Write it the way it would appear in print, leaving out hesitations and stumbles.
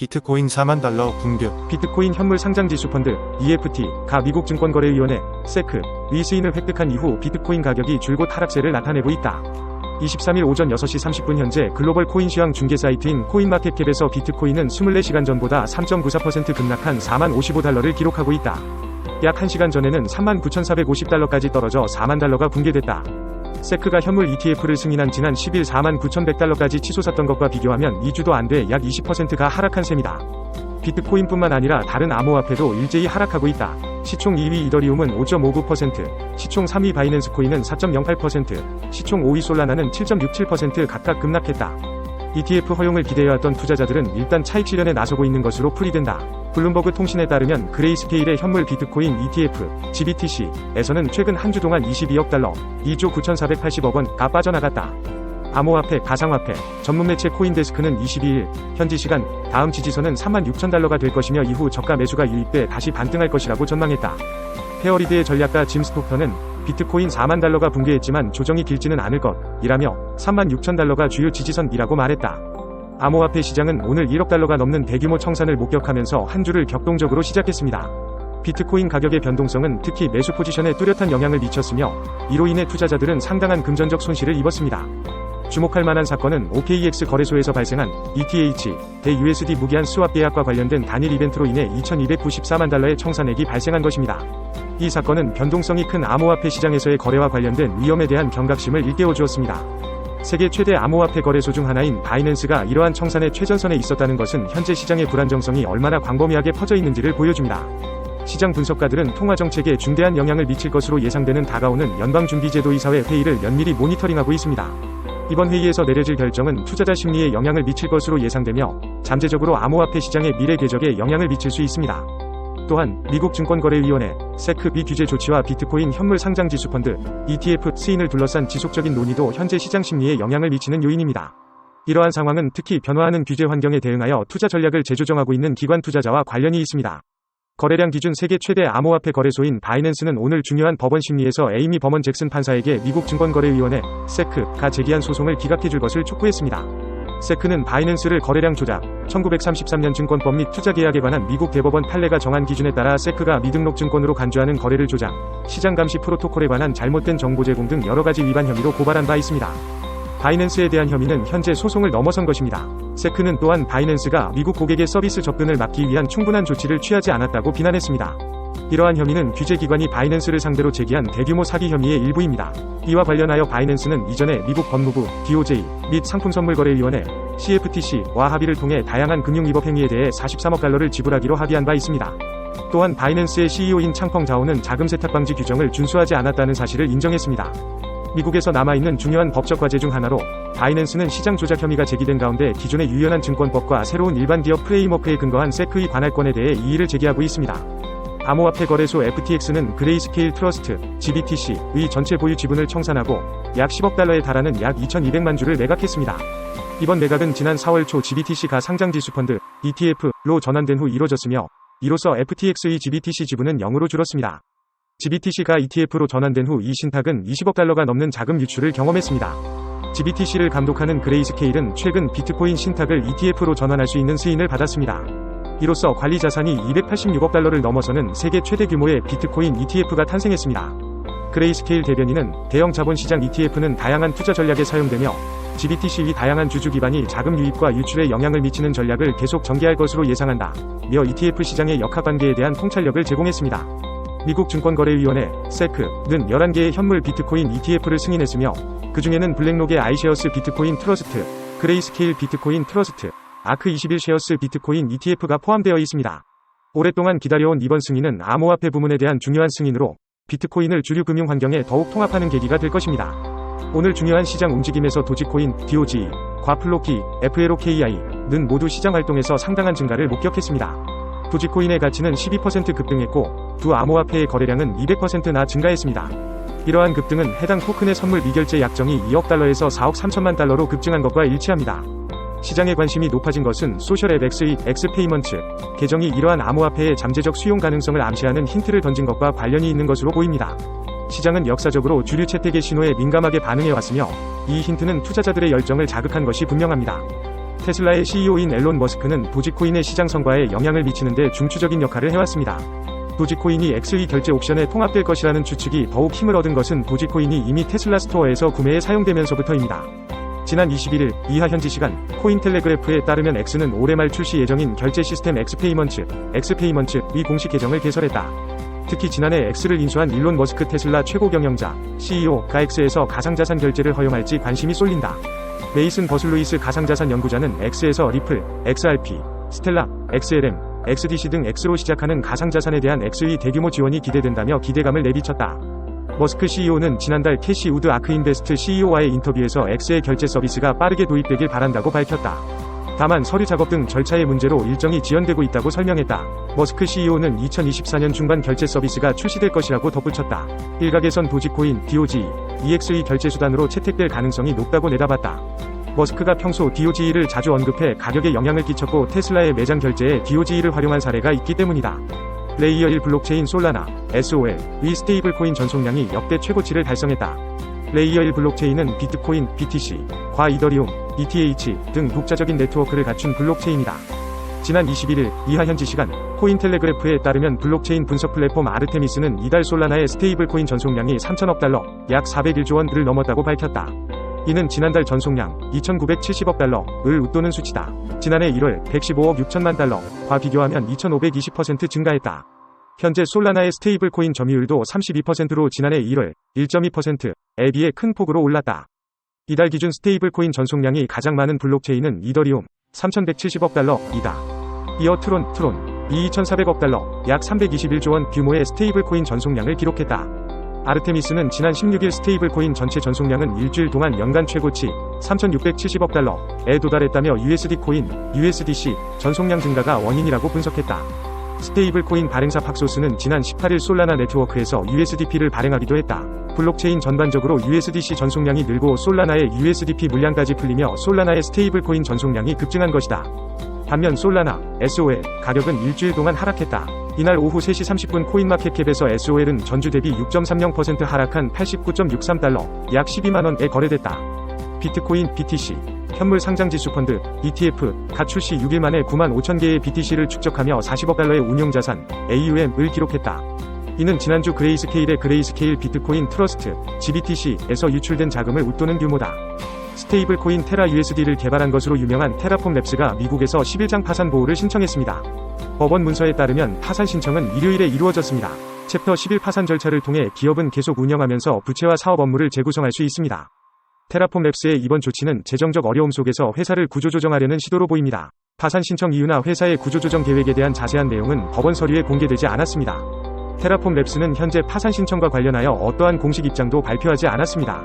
비트코인 4만 달러 붕괴. 비트코인 현물 상장지수 펀드 EFT가 미국 증권거래위원회 SEC의 승인을 획득한 이후 비트코인 가격이 줄곧 하락세를 나타내고 있다. 23일 오전 6시 30분 현재 글로벌 코인 시황 중개 사이트인 코인마켓캡에서 비트코인은 24시간 전보다 3.94% 급락한 4만 55달러를 기록하고 있다. 약 1시간 전에는 39,450달러까지 떨어져 4만 달러가 붕괴됐다. SEC가 현물 ETF를 승인한 지난 10일 49,100달러까지 치솟았던 것과 비교하면 2주도 안 돼 약 20%가 하락한 셈이다. 비트코인뿐만 아니라 다른 암호화폐도 일제히 하락하고 있다. 시총 2위 이더리움은 5.59%, 시총 3위 바이낸스 코인은 4.08%, 시총 5위 솔라나는 7.67% 각각 급락했다. ETF 허용을 기대해왔던 투자자들은 일단 차익 실현에 나서고 있는 것으로 풀이된다. 블룸버그 통신에 따르면 그레이스케일의 현물 비트코인 ETF, GBTC에서는 최근 한 주 동안 22억 달러, 2조 9,480억 원가 빠져나갔다. 암호화폐, 가상화폐, 전문 매체 코인데스크는 22일, 현지 시간, 다음 지지선은 36,000달러가 될 것이며 이후 저가 매수가 유입돼 다시 반등할 것이라고 전망했다. 페어리드의 전략가 짐 스톡터는 비트코인 4만 달러가 붕괴했지만 조정이 길지는 않을 것이라며 36,000달러가 주요 지지선이라고 말했다. 암호화폐 시장은 오늘 1억 달러가 넘는 대규모 청산을 목격하면서 한 주를 격동적으로 시작했습니다. 비트코인 가격의 변동성은 특히 매수 포지션에 뚜렷한 영향을 미쳤으며 이로 인해 투자자들은 상당한 금전적 손실을 입었습니다. 주목할 만한 사건은 OKX 거래소에서 발생한 ETH 대 USD 무기한 스왑 계약과 관련된 단일 이벤트로 인해 2,294만 달러의 청산액이 발생한 것입니다. 이 사건은 변동성이 큰 암호화폐 시장에서의 거래와 관련된 위험에 대한 경각심을 일깨워주었습니다. 세계 최대 암호화폐 거래소 중 하나인 바이낸스가 이러한 청산의 최전선에 있었다는 것은 현재 시장의 불안정성이 얼마나 광범위하게 퍼져 있는지를 보여줍니다. 시장 분석가들은 통화정책에 중대한 영향을 미칠 것으로 예상되는 다가오는 연방준비제도이사회 회의를 면밀히 모니터링하고 있습니다. 이번 회의에서 내려질 결정은 투자자 심리에 영향을 미칠 것으로 예상되며 잠재적으로 암호화폐 시장의 미래 궤적에 영향을 미칠 수 있습니다. 또한 미국 증권거래위원회 SEC의 규제 조치와 비트코인 현물 상장지수 펀드 ETF 승인을 둘러싼 지속적인 논의도 현재 시장 심리에 영향을 미치는 요인입니다. 이러한 상황은 특히 변화하는 규제 환경에 대응하여 투자 전략을 재조정하고 있는 기관 투자자와 관련이 있습니다. 거래량 기준 세계 최대 암호화폐 거래소인 바이낸스는 오늘 중요한 법원 심리에서 에이미 버먼 잭슨 판사에게 미국 증권거래위원회 SEC가 제기한 소송을 기각해줄 것을 촉구했습니다. SEC는 바이낸스를 거래량 조작, 1933년 증권법 및 투자계약에 관한 미국 대법원 판례가 정한 기준에 따라 SEC가 미등록 증권으로 간주하는 거래를 조작, 시장 감시 프로토콜에 관한 잘못된 정보 제공 등 여러가지 위반 혐의로 고발한 바 있습니다. 바이낸스에 대한 혐의는 현재 소송을 넘어선 것입니다. SEC는 또한 바이낸스가 미국 고객의 서비스 접근을 막기 위한 충분한 조치를 취하지 않았다고 비난했습니다. 이러한 혐의는 규제기관이 바이낸스를 상대로 제기한 대규모 사기 혐의의 일부입니다. 이와 관련하여 바이낸스는 이전에 미국 법무부, DOJ 및 상품선물거래위원회 CFTC와 합의를 통해 다양한 금융위법 행위에 대해 43억 달러를 지불하기로 합의한 바 있습니다. 또한 바이낸스의 CEO인 창펑 자오는 자금 세탁 방지 규정을 준수하지 않았다는 사실을 인정했습니다. 미국에서 남아있는 중요한 법적 과제 중 하나로 바이낸스는 시장 조작 혐의가 제기된 가운데 기존의 유연한 증권법과 새로운 일반 기업 프레임워크에 근거한 SEC의 관할권에 대해 이의를 제기하고 있습니다. 암호화폐 거래소 FTX는 그레이스케일 트러스트 GBTC의 전체 보유 지분을 청산하고 약 10억 달러에 달하는 약 2,200만 주를 매각했습니다. 이번 매각은 지난 4월 초 GBTC가 상장지수 펀드 ETF로 전환된 후 이뤄졌으며 이로써 FTX의 GBTC 지분은 0으로 줄었습니다. GBTC가 ETF로 전환된 후 이 신탁은 20억 달러가 넘는 자금 유출을 경험했습니다. GBTC를 감독하는 그레이스케일은 최근 비트코인 신탁을 ETF로 전환할 수 있는 승인을 받았습니다. 이로써 관리 자산이 286억 달러를 넘어서는 세계 최대 규모의 비트코인 ETF가 탄생했습니다. 그레이스케일 대변인은 대형 자본시장 ETF는 다양한 투자 전략에 사용되며 GBTC의 다양한 주주 기반이 자금 유입과 유출에 영향을 미치는 전략을 계속 전개할 것으로 예상한다. 며 ETF 시장의 역학관계에 대한 통찰력을 제공했습니다. 미국 증권거래위원회 SEC는 11개의 현물 비트코인 ETF를 승인했으며 그 중에는 블랙록의 아이셰어스 비트코인 트러스트, 그레이스케일 비트코인 트러스트, 아크21 셰어스 비트코인 ETF가 포함되어 있습니다. 오랫동안 기다려온 이번 승인은 암호화폐 부문에 대한 중요한 승인으로 비트코인을 주류 금융 환경에 더욱 통합하는 계기가 될 것입니다. 오늘 중요한 시장 움직임에서 도지코인, DOG, 과플로키, FLOKI는 모두 시장 활동에서 상당한 증가를 목격했습니다. 도지코인의 가치는 12% 급등했고 두 암호화폐의 거래량은 200%나 증가했습니다. 이러한 급등은 해당 토큰의 선물 미결제 약정이 2억 달러에서 4억 3천만 달러로 급증한 것과 일치합니다. 시장의 관심이 높아진 것은 소셜앱 X의 X페이먼츠 계정이 이러한 암호화폐의 잠재적 수용 가능성을 암시하는 힌트를 던진 것과 관련이 있는 것으로 보입니다. 시장은 역사적으로 주류 채택의 신호에 민감하게 반응해왔으며 이 힌트는 투자자들의 열정을 자극한 것이 분명합니다. 테슬라의 CEO인 앨런 머스크는 도지코인의 시장 성과에 영향을 미치는 데 중추적인 역할을 해왔습니다. 도지코인이 XE 결제 옵션에 통합될 것이라는 추측이 더욱 힘을 얻은 것은 도지코인이 이미 테슬라 스토어에서 구매에 사용되면서부터입니다. 지난 21일 이하 현지 시간 코인텔레그래프에 따르면 X는 올해 말 출시 예정인 결제 시스템 X페이먼츠의 공식 계정을 개설했다. 특히 지난해 X를 인수한 일론 머스크 테슬라 최고 경영자 CEO가 X에서 가상자산 결제를 허용할지 관심이 쏠린다. 메이슨 버슬루이스 가상자산 연구자는 X에서 리플, XRP, 스텔라, XLM, XDC 등 X로 시작하는 가상자산에 대한 X의 대규모 지원이 기대된다며 기대감을 내비쳤다. 머스크 CEO는 지난달 캐시 우드 아크인베스트 CEO와의 인터뷰에서 X의 결제 서비스가 빠르게 도입되길 바란다고 밝혔다. 다만 서류 작업 등 절차의 문제로 일정이 지연되고 있다고 설명했다. 머스크 CEO는 2024년 중반 결제 서비스가 출시될 것이라고 덧붙였다. 일각에선 도지코인, DOGE, EX의 결제 수단으로 채택될 가능성이 높다고 내다봤다. 머스크가 평소 DOGE를 자주 언급해 가격에 영향을 끼쳤고 테슬라의 매장 결제에 DOGE를 활용한 사례가 있기 때문이다. 레이어 1 블록체인 솔라나, SOL, 위 스테이블코인 전송량이 역대 최고치를 달성했다. 레이어 1 블록체인은 비트코인, BTC, 과 이더리움, ETH 등 독자적인 네트워크를 갖춘 블록체인이다. 지난 21일 이하 현지 시간 코인텔레그래프에 따르면 블록체인 분석 플랫폼 아르테미스는 이달 솔라나의 스테이블코인 전송량이 3천억 달러, 약 401조 원을 넘었다고 밝혔다. 이는 지난달 전송량 2,970억 달러를 웃도는 수치다. 지난해 1월 115억 6천만 달러과 비교하면 2,520% 증가했다. 현재 솔라나의 스테이블코인 점유율도 32%로 지난해 1월 1.2%에 비해 큰 폭으로 올랐다. 이달 기준 스테이블코인 전송량이 가장 많은 블록체인은 이더리움 3,170억 달러이다. 이어 트론 2,400억 달러, 약 321조 원 규모의 스테이블코인 전송량을 기록했다. 아르테미스는 지난 16일 스테이블코인 전체 전송량은 일주일 동안 연간 최고치 3,670억 달러에 도달했다며 USD 코인, USDC 전송량 증가가 원인이라고 분석했다. 스테이블코인 발행사 팍소스는 지난 18일 솔라나 네트워크에서 USDP를 발행하기도 했다. 블록체인 전반적으로 USDC 전송량이 늘고 솔라나의 USDP 물량까지 풀리며 솔라나의 스테이블코인 전송량이 급증한 것이다. 반면 솔라나, SOL 가격은 일주일 동안 하락했다. 이날 오후 3시 30분 코인마켓캡에서 SOL은 전주 대비 6.30% 하락한 89.63달러, 약 12만원에 거래됐다. 비트코인, BTC, 현물 상장지수 펀드, ETF가 출시 6일 만에 9만 5천 개의 BTC를 축적하며 40억 달러의 운용자산, AUM을 기록했다. 이는 지난주 그레이스케일의 그레이스케일 비트코인 트러스트, GBTC에서 유출된 자금을 웃도는 규모다. 스테이블코인 테라 USD를 개발한 것으로 유명한 테라폼 랩스가 미국에서 11장 파산 보호를 신청했습니다. 법원 문서에 따르면 파산 신청은 일요일에 이루어졌습니다. 챕터 11 파산 절차를 통해 기업은 계속 운영하면서 부채와 사업 업무를 재구성할 수 있습니다. 테라폼 랩스의 이번 조치는 재정적 어려움 속에서 회사를 구조조정하려는 시도로 보입니다. 파산 신청 이유나 회사의 구조조정 계획에 대한 자세한 내용은 법원 서류에 공개되지 않았습니다. 테라폼 랩스는 현재 파산 신청과 관련하여 어떠한 공식 입장도 발표하지 않았습니다.